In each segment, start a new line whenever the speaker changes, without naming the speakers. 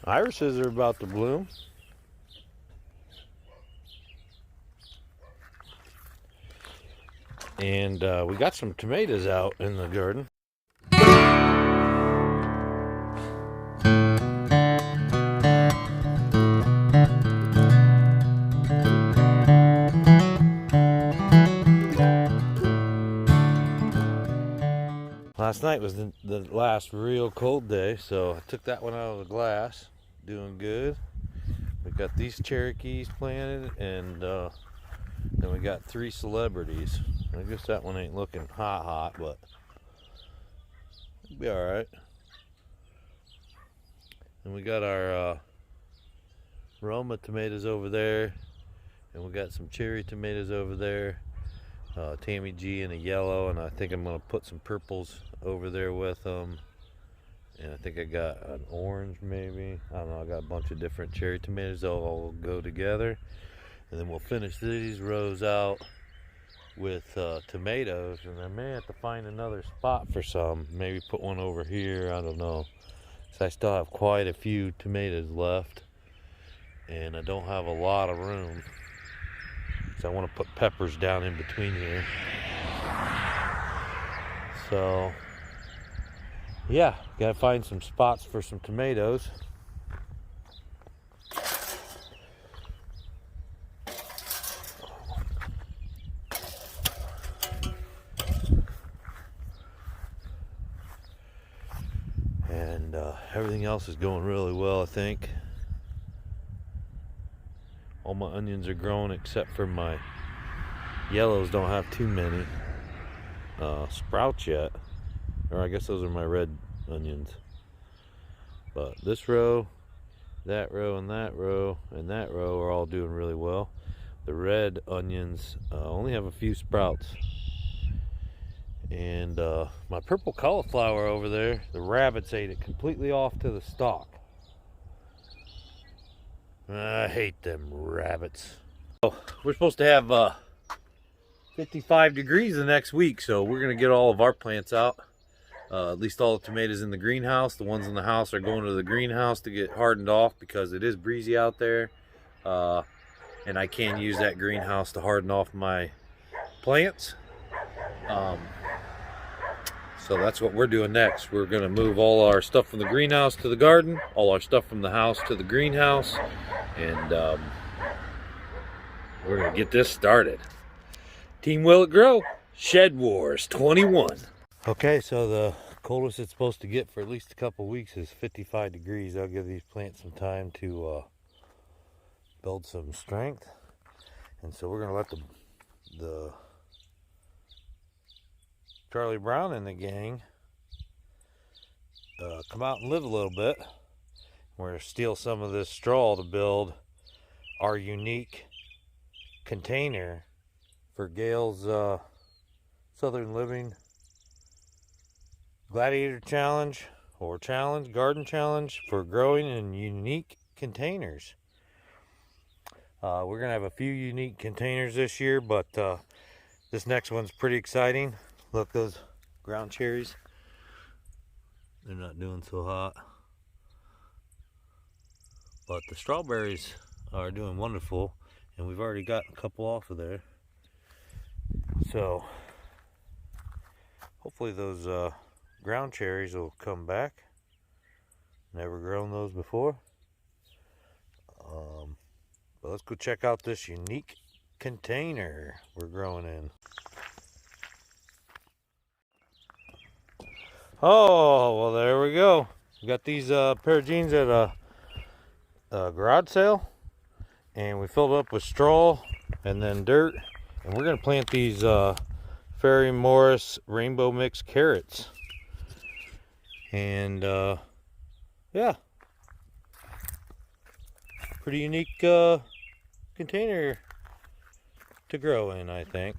Irises are about to bloom. And we got some tomatoes out in the garden. Last night was the last real cold day, so I took that one out of the glass. Doing good. We got these Cherokees planted, and then we got 3 celebrities. I guess that one ain't looking hot, but it'll be alright. And we got our Roma tomatoes over there, and we got some cherry tomatoes over there. Tammy G in a yellow, and I think I'm going to put some purples over there with them. And I think I got an orange maybe. I don't know, I got a bunch of different cherry tomatoes. They'll all go together. And then we'll finish these rows out with tomatoes. And I may have to find another spot for some. Maybe put one over here, I don't know. So I still have quite a few tomatoes left. And I don't have a lot of room. So I want to put peppers down in between here. So yeah, gotta find some spots for some tomatoes. And everything else is going really well, I think. All my onions are growing except for my yellows. Don't have too many sprouts yet. Or I guess those are my red onions. But this row, that row, and that row, and that row are all doing really well. The red onions only have a few sprouts. And my purple cauliflower over there, the rabbits ate it completely off to the stalk. I hate them rabbits. Oh, we're supposed to have 55 degrees the next week, so we're going to get all of our plants out. At least all the tomatoes in the greenhouse. The ones in the house are going to the greenhouse to get hardened off because it is breezy out there. And I can use that greenhouse to harden off my plants. So that's what we're doing next. We're going to move all our stuff from the greenhouse to the garden, all our stuff from the house to the greenhouse, and we're going to get this started. Team Will It Grow, Shed Wars 21. Okay, so the coldest it's supposed to get for at least a couple weeks is 55 degrees. I'll give these plants some time to build some strength. And so we're going to let the Charlie Brown and the gang come out and live a little bit. We're going to steal some of this straw to build our unique container for Gail's Southern Living Gladiator Challenge or Garden Challenge for growing in unique containers. We're going to have a few unique containers this year, but this next one's pretty exciting. Look, those ground cherries, they're not doing so hot. But the strawberries are doing wonderful, and we've already got a couple off of there. So hopefully those ground cherries will come back. Never grown those before. But let's go check out this unique container we're growing in. Oh, well, there we go. We got these pair of jeans at a garage sale, and we filled up with straw and then dirt, and we're going to plant these Ferry Morris rainbow mix carrots. And yeah, pretty unique container to grow in, I think,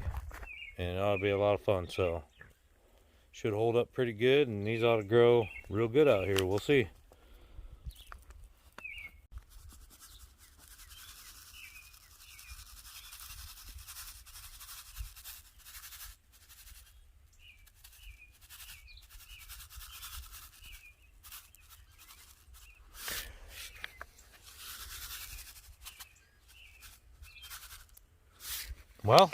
and it ought to be a lot of fun. So should hold up pretty good, and these ought to grow real good out here. We'll see. Well,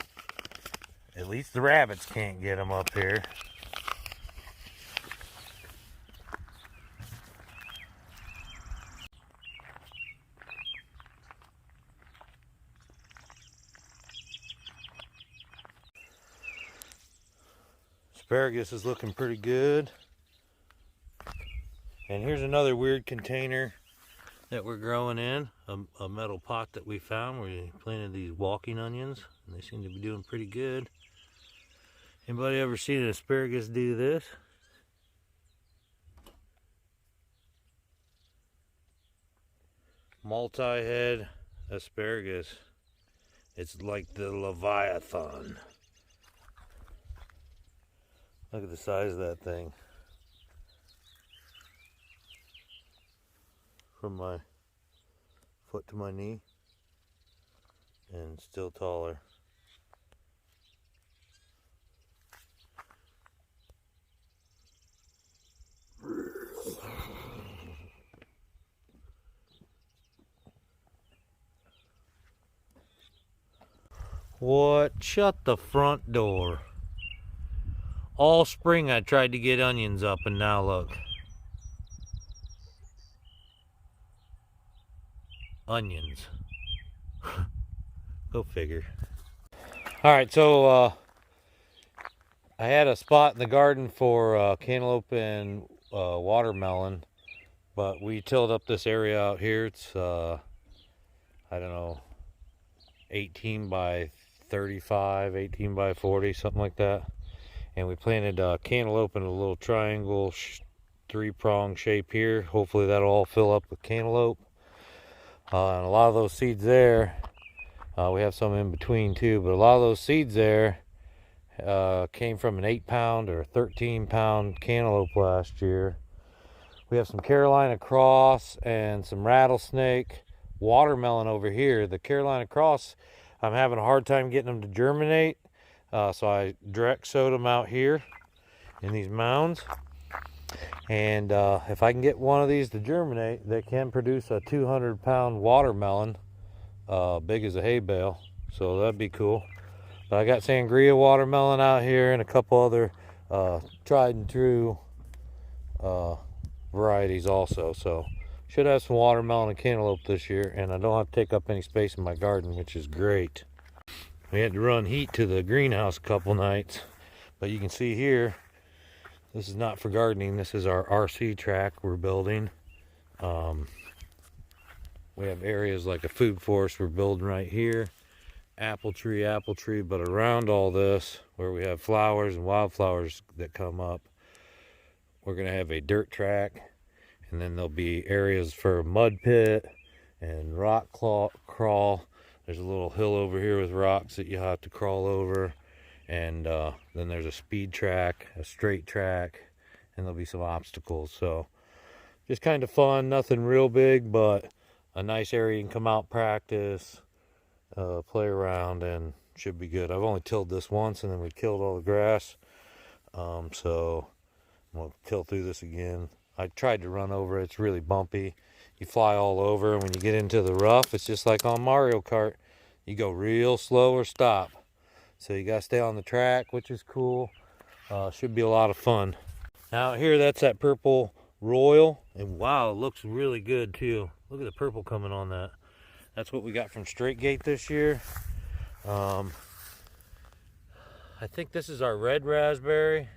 at least the rabbits can't get them up here. Asparagus is looking pretty good. And here's another weird container that we're growing in, a metal pot that we found where we planted these walking onions, and they seem to be doing pretty good. Anybody ever seen an asparagus do this? Multi-head asparagus. It's like the Leviathan. Look at the size of that thing. From my foot to my knee, and still taller. What? Shut the front door. All spring I tried to get onions up, and now look. Onions. Go figure. Alright, so I had a spot in the garden for cantaloupe and watermelon, but we tilled up this area out here. It's I don't know, 18 by 35, 18 by 40, something like that. And we planted cantaloupe in a little triangle, three-prong shape here. Hopefully that'll all fill up with cantaloupe. And a lot of those seeds there, we have some in between too, but a lot of those seeds there came from an 8-pound or 13-pound cantaloupe last year. We have some Carolina cross and some rattlesnake watermelon over here. The Carolina cross, I'm having a hard time getting them to germinate, so I direct sowed them out here in these mounds. And if I can get one of these to germinate, they can produce a 200-pound watermelon, big as a hay bale. So that'd be cool. But I got sangria watermelon out here and a couple other tried and true varieties also. So should have some watermelon and cantaloupe this year, and I don't have to take up any space in my garden, which is great. We had to run heat to the greenhouse a couple nights, but you can see here, this is not for gardening. This is our RC track we're building. We have areas like a food forest we're building right here. Apple tree, but around all this, where we have flowers and wildflowers that come up, we're gonna have a dirt track, and then there'll be areas for mud pit and rock crawl. There's a little hill over here with rocks that you have to crawl over. And then there's a speed track, a straight track, and there'll be some obstacles. So just kind of fun, nothing real big, but a nice area you can come out, practice, play around, and should be good. I've only tilled this once, and then we killed all the grass. So I'm gonna till through this again. I tried to run over it. It's really bumpy. You fly all over, and when you get into the rough, it's just like on Mario Kart. You go real slow or stop. So you gotta stay on the track, which is cool. Should be a lot of fun. Now here, that's that purple royal, and wow, it looks really good too. Look at the purple coming on that. That's what we got from Straight Gate this year. I think this is our red raspberry,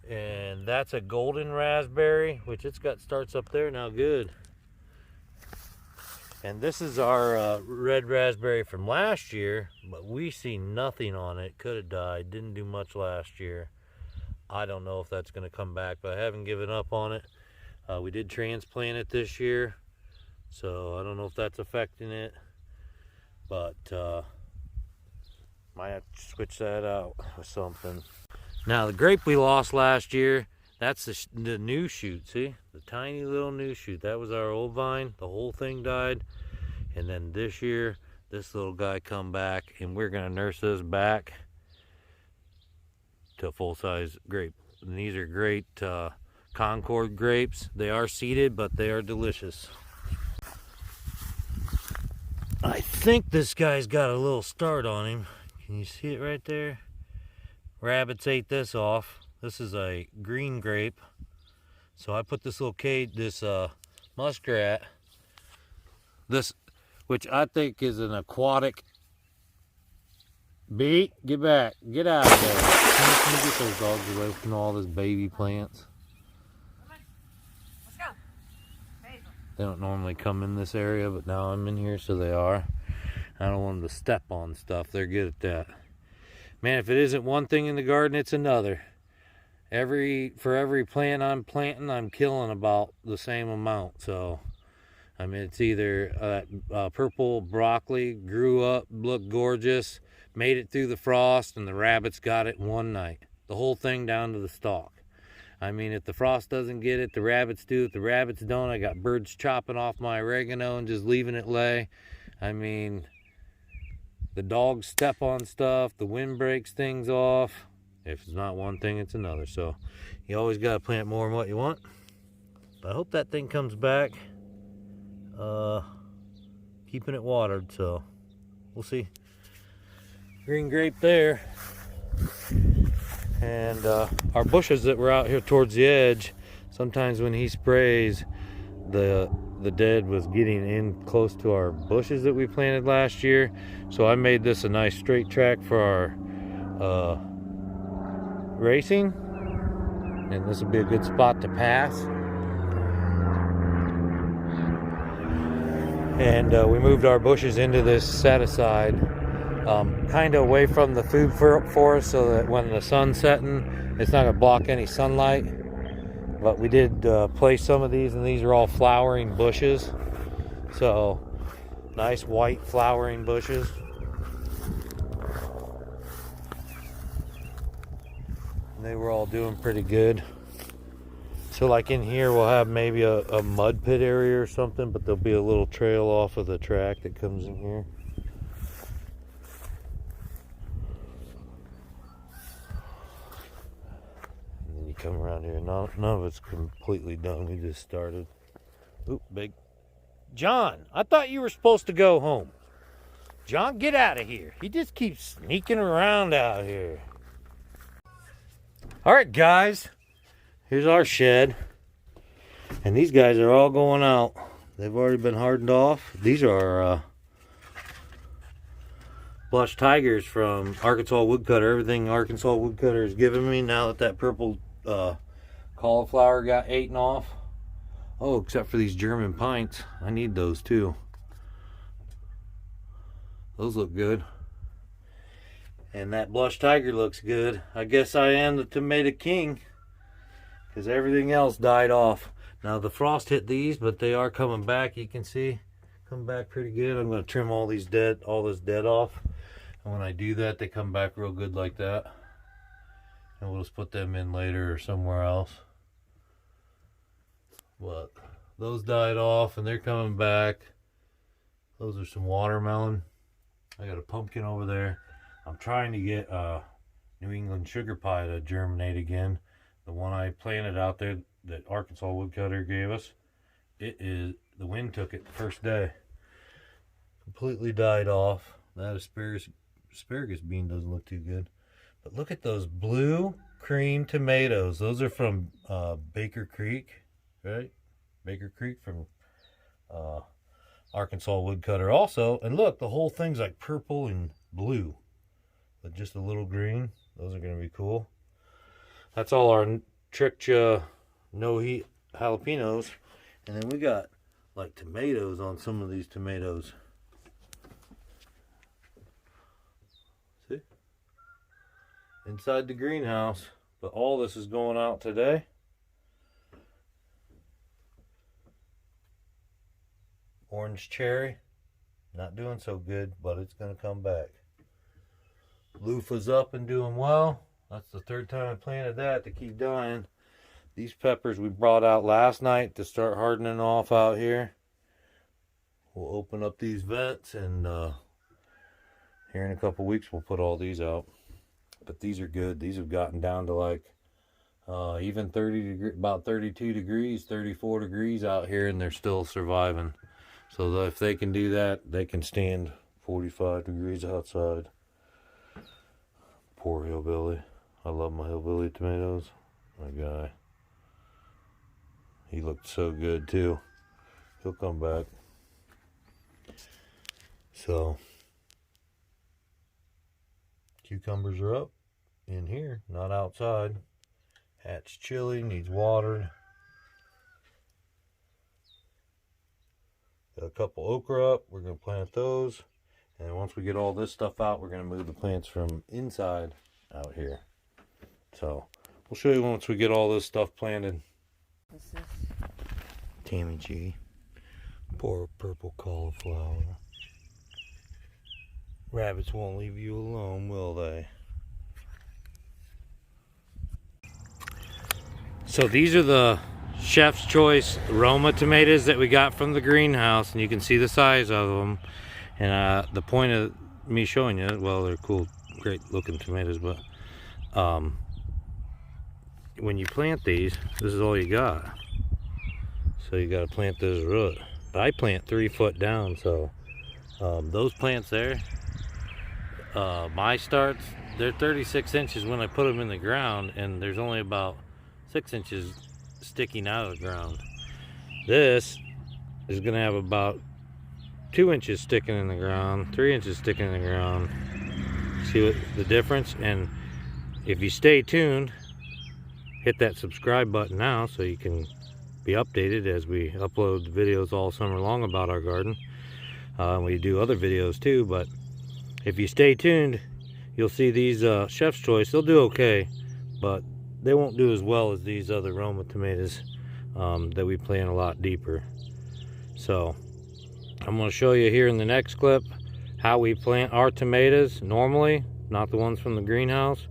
and that's a golden raspberry, which it's got starts up there now. Good. And this is our red raspberry from last year, but we see nothing on it. Could have died. Didn't do much last year. I don't know if that's going to come back, but I haven't given up on it. We did transplant it this year, so I don't know if that's affecting it, but might have to switch that out with something. Now the grape we lost last year, that's the new shoot. See, the tiny little new shoot. That was our old vine. The whole thing died. And then this year, this little guy come back, and we're gonna nurse this back to a full-size grape. And these are great Concord grapes. They are seeded, but they are delicious. I think this guy's got a little start on him. Can you see it right there? Rabbits ate this off. This is a green grape. So I put this little cage, this muskrat, this, which I think is an aquatic beat. Get back, get out of there. Can you get those dogs away from all this baby plants?
Come on, let's go. Basil.
They don't normally come in this area, but now I'm in here, so they are. I don't want them to step on stuff. They're good at that. Man, if it isn't one thing in the garden, it's another. For every plant I'm planting, I'm killing about the same amount. So, I mean, it's either purple broccoli grew up, looked gorgeous, made it through the frost, and the rabbits got it in one night. The whole thing down to the stalk. I mean, if the frost doesn't get it, the rabbits do. If the rabbits don't, I got birds chopping off my oregano and just leaving it lay. I mean, the dogs step on stuff, the wind breaks things off. If it's not one thing, it's another. So you always got to plant more than what you want. But I hope that thing comes back. Keeping it watered, so we'll see. Green grape there. And our bushes that were out here towards the edge, sometimes when he sprays, the dead was getting in close to our bushes that we planted last year. So I made this a nice straight track for our racing, and this will be a good spot to pass. And we moved our bushes into this set aside, kind of away from the food forest, so that when the sun's setting, it's not going to block any sunlight. But we did place some of these, and these are all flowering bushes, so nice white flowering bushes. They were all doing pretty good. So like in here we'll have maybe a mud pit area or something, but there'll be a little trail off of the track that comes in here. And then you come around here. None of it's completely done. We just started. Oop, big. John, I thought you were supposed to go home. John, get out of here. He just keeps sneaking around out here. All right, guys, here's our shed, and these guys are all going out. They've already been hardened off. These are blush tigers from Arkansas Woodcutter. Everything Arkansas Woodcutter has given me now that purple cauliflower got eaten off. Oh, except for these German pints. I need those too. Those look good. And that blush tiger looks good. I guess I am the tomato king, because everything else died off. Now the frost hit these, but they are coming back. You can see, come back pretty good. I'm going to trim all this dead off. And when I do that, they come back real good like that. And we'll just put them in later or somewhere else. But those died off and they're coming back. Those are some watermelon. I got a pumpkin over there. I'm trying to get New England sugar pie to germinate again. The one I planted out there that Arkansas Woodcutter gave us, the wind took it the first day. Completely died off. That asparagus bean doesn't look too good. But look at those blue cream tomatoes. Those are from Baker Creek, right? Baker Creek from Arkansas Woodcutter also. And look, the whole thing's like purple and blue, but just a little green. Those are going to be cool. That's all our trick no heat jalapenos. And then we got like tomatoes on some of these tomatoes. See? Inside the greenhouse. But all this is going out today. Orange cherry. Not doing so good, but it's going to come back. Loofah's up and doing well. That's the third time I planted that to keep dying. These peppers we brought out last night to start hardening off out here. We'll open up these vents, and here in a couple weeks we'll put all these out. But these are good. These have gotten down to like even 30 degrees, about 32 degrees, 34 degrees out here, and they're still surviving. So that if they can do that, they can stand 45 degrees outside. Poor hillbilly. I love my hillbilly tomatoes. My guy. He looked so good too. He'll come back. So, cucumbers are up in here, not outside. Hatch chili, needs watered. Got a couple okra up. We're going to plant those. And once we get all this stuff out, we're going to move the plants from inside out here. So, we'll show you once we get all this stuff planted.
This is
Tammy G. Poor purple cauliflower. Rabbits won't leave you alone, will they? So these are the Chef's Choice Roma tomatoes that we got from the greenhouse, and you can see the size of them. And the point of me showing you, well, they're cool, great looking tomatoes, but when you plant these, this is all you got. So you got to plant this root. But I plant 3 foot down, so those plants there, my starts, they're 36 inches when I put them in the ground, and there's only about 6 inches sticking out of the ground. This is going to have about 2 inches sticking in the ground, 3 inches sticking in the ground. See what the difference? And if you stay tuned, hit that subscribe button now so you can be updated as we upload videos all summer long about our garden. We do other videos too, but if you stay tuned, you'll see these Chef's Choice. They'll do okay, but they won't do as well as these other Roma tomatoes that we plant a lot deeper. So I'm going to show you here in the next clip how we plant our tomatoes normally, not the ones from the greenhouse,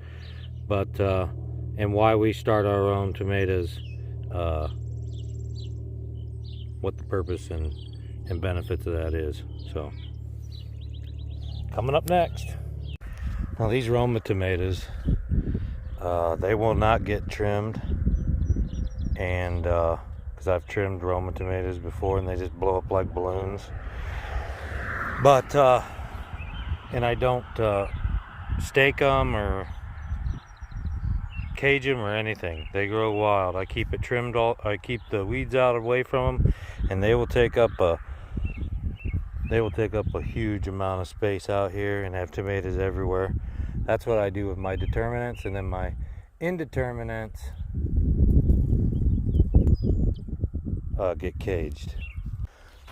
but and why we start our own tomatoes, what the purpose and benefits of that is. So coming up next. Now these Roma tomatoes, they will not get trimmed, and because I've trimmed Roma tomatoes before and they just blow up like balloons. But and I don't stake them or cage them or anything. They grow wild. I keep it trimmed. I keep the weeds out away from them, and they will take up a huge amount of space out here and have tomatoes everywhere. That's what I do with my determinants, and then my indeterminants get caged.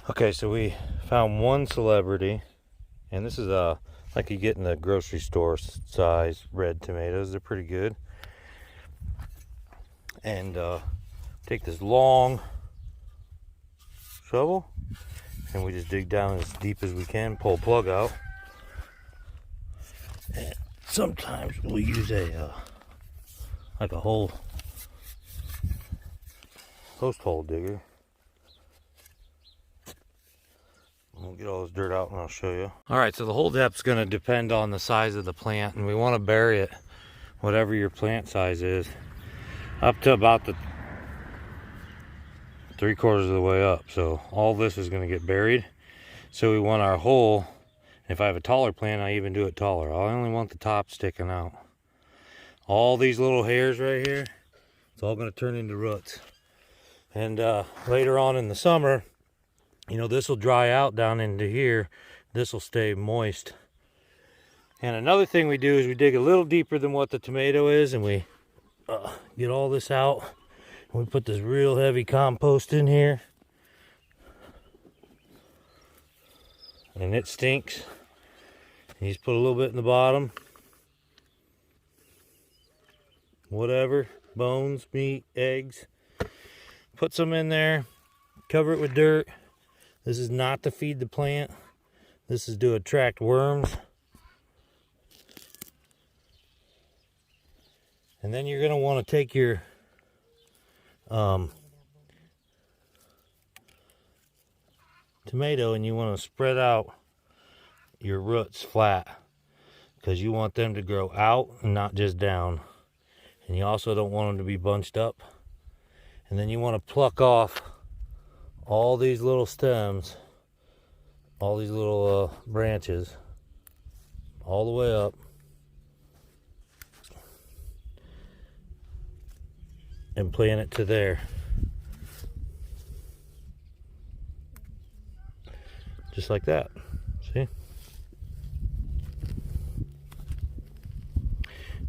Okay, so we found one celebrity, and this is like you get in the grocery store size red tomatoes. They're pretty good. And take this long shovel, and we just dig down as deep as we can, pull a plug out. And sometimes we'll use like a hole, post hole digger. We'll get all this dirt out and I'll show you. Alright, so the hole depth is going to depend on the size of the plant, and we want to bury it, whatever your plant size is, up to about the 3/4 of the way up. So all this is going to get buried. So we want our hole, if I have a taller plant, I even do it taller. I only want the top sticking out. All these little hairs right here, it's all going to turn into roots. And later on in the summer, you know, this will dry out down into here. This will stay moist. And another thing we do is we dig a little deeper than what the tomato is, and we get all this out. And we put this real heavy compost in here. And it stinks. And you just put a little bit in the bottom. Whatever, bones, meat, eggs. Put some in there, cover it with dirt. This is not to feed the plant. This is to attract worms. And then you're going to want to take your tomato and you want to spread out your roots flat, because you want them to grow out and not just down. And you also don't want them to be bunched up. And then you want to pluck off all these little stems all these little branches all the way up and plant it to there. Just like that. See?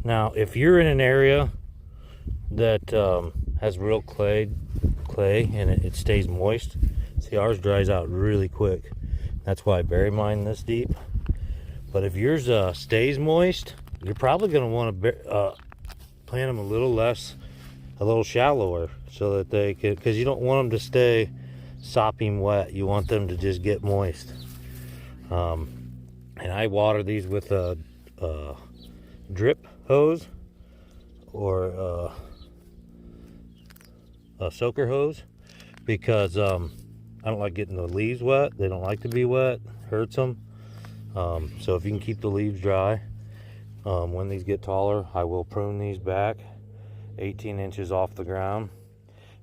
Now, if you're in an area that has real clay and it stays moist, see, ours dries out really quick. That's why I bury mine this deep. But if yours stays moist, you're probably going to want to plant them a little shallower, so that they can, because you don't want them to stay sopping wet. You want them to just get moist. And I water these with a drip hose or a soaker hose, because I don't like getting the leaves wet. They don't like to be wet. Hurts them. So if you can keep the leaves dry, when these get taller, I will prune these back 18 inches off the ground,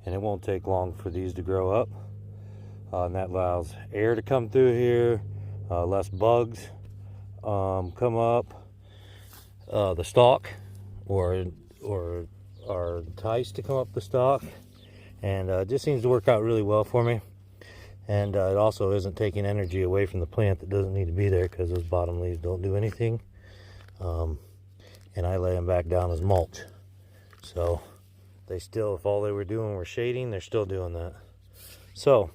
and it won't take long for these to grow up. And that allows air to come through here, less bugs come up the stalk, or are enticed to come up the stalk, and it just seems to work out really well for me. And it also isn't taking energy away from the plant that doesn't need to be there, because those bottom leaves don't do anything. And I lay them back down as mulch. So they still, if all they were doing were shading, they're still doing that. So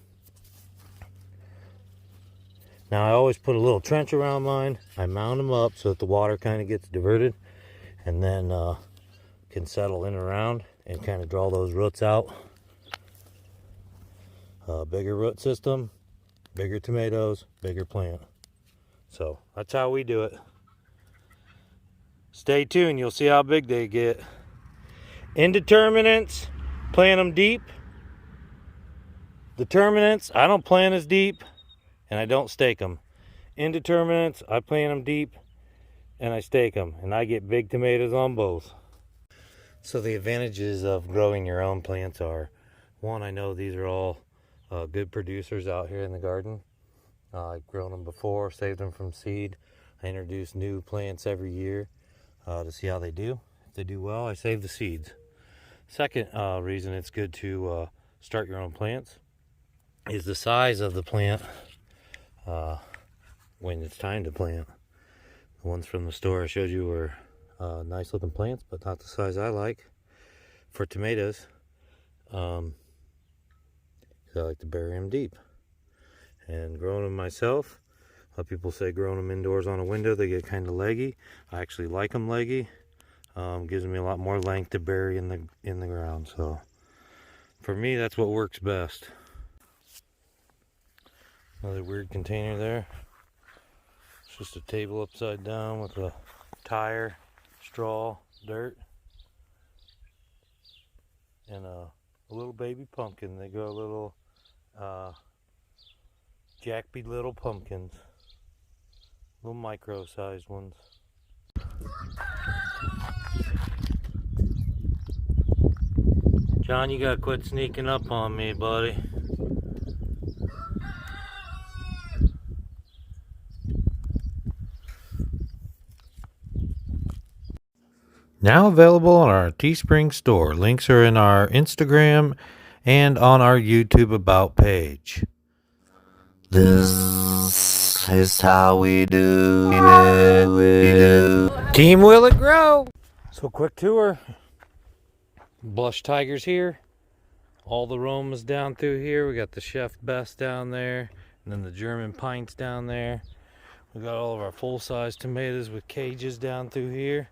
now I always put a little trench around mine. I mound them up so that the water kind of gets diverted, and then can settle in around and kind of draw those roots out. Bigger root system, bigger tomatoes, bigger plant. So that's how we do it. Stay tuned, you'll see how big they get. Indeterminates, plant them deep. Determinates, I don't plant as deep, and I don't stake them. Indeterminates, I plant them deep and I stake them, and I get big tomatoes on both. So the advantages of growing your own plants are, one, I know these are all good producers out here in the garden. I've grown them before, saved them from seed. I introduce new plants every year to see how they do. If they do well, I save the seeds. Second reason it's good to start your own plants is the size of the plant when it's time to plant. The ones from the store I showed you were nice looking plants, but not the size I like for tomatoes. I like to bury them deep. And growing them myself, a lot of people say growing them indoors on a window, they get kind of leggy. I actually like them leggy. Gives me a lot more length to bury in the ground. So for me, that's what works best. Another weird container there. It's just a table upside down with a tire, straw, dirt, and a little baby pumpkin. They grow little jackby little pumpkins, little micro-sized ones. John, you gotta quit sneaking up on me, buddy. Now available on our Teespring store. Links are in our Instagram and on our YouTube About page.
This is how we do it.
Team Will It Grow! So quick tour. Blush tigers here. All the Romas down through here. We got the Chef Best down there. And then the German pints down there. We got all of our full-size tomatoes with cages down through here.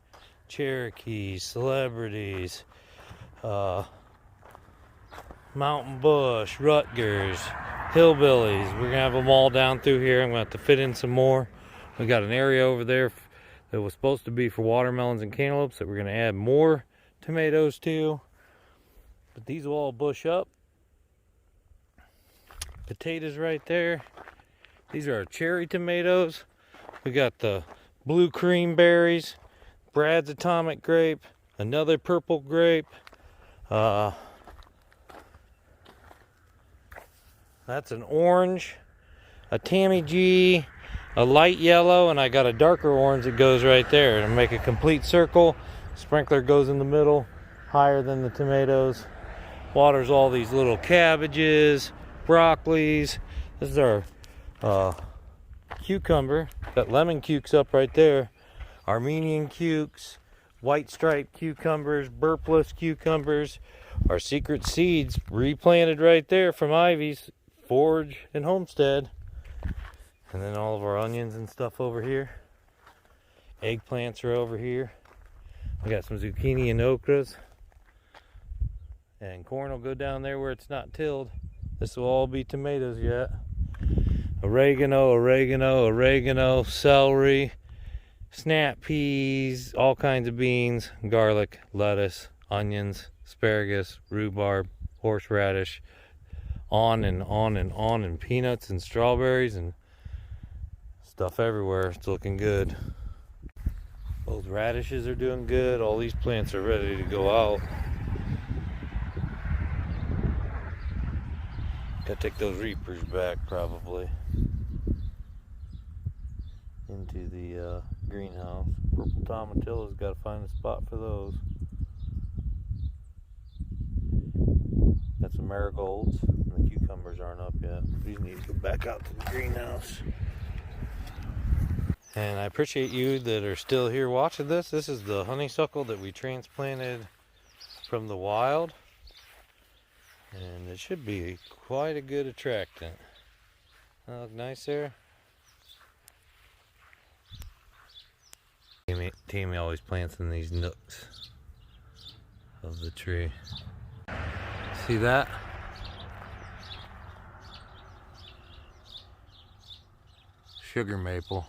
Cherokees, celebrities, Mountain Bush, Rutgers, Hillbillies. We're gonna have them all down through here. I'm gonna have to fit in some more. We got an area over there that was supposed to be for watermelons and cantaloupes that we're gonna add more tomatoes to. But these will all bush up. Potatoes right there. These are our cherry tomatoes. We got the blue cream berries. Brad's atomic grape, another purple grape. That's an orange. a Tammy G, a light yellow, and I got a darker orange that goes right there. And make a complete circle. Sprinkler goes in the middle, higher than the tomatoes. Waters all these little cabbages, broccolis. This is our cucumber. Got lemon cukes up right there. Armenian cukes, white striped cucumbers, burpless cucumbers. Our secret seeds replanted right there from Ivy's Forge and Homestead. And then all of our onions and stuff over here. Eggplants are over here. We got some zucchini and okras. And corn will go down there where it's not tilled. This will all be tomatoes yet. Oregano, oregano, oregano, celery, snap peas, all kinds of beans, garlic, lettuce, onions, asparagus, rhubarb, horseradish, on and on and on, and peanuts and strawberries and stuff everywhere. It's looking good. Both radishes are doing good. All these plants are ready to go out. Gotta take those reapers back probably into the greenhouse. Purple tomatillas, gotta find a spot for those. Got some marigolds. The cucumbers aren't up yet. These need to go back out to the greenhouse. And I appreciate you that are still here watching this. This is the honeysuckle that we transplanted from the wild. And it should be quite a good attractant. That look nice there? Tammy always plants in these nooks of the tree. See that? Sugar maple.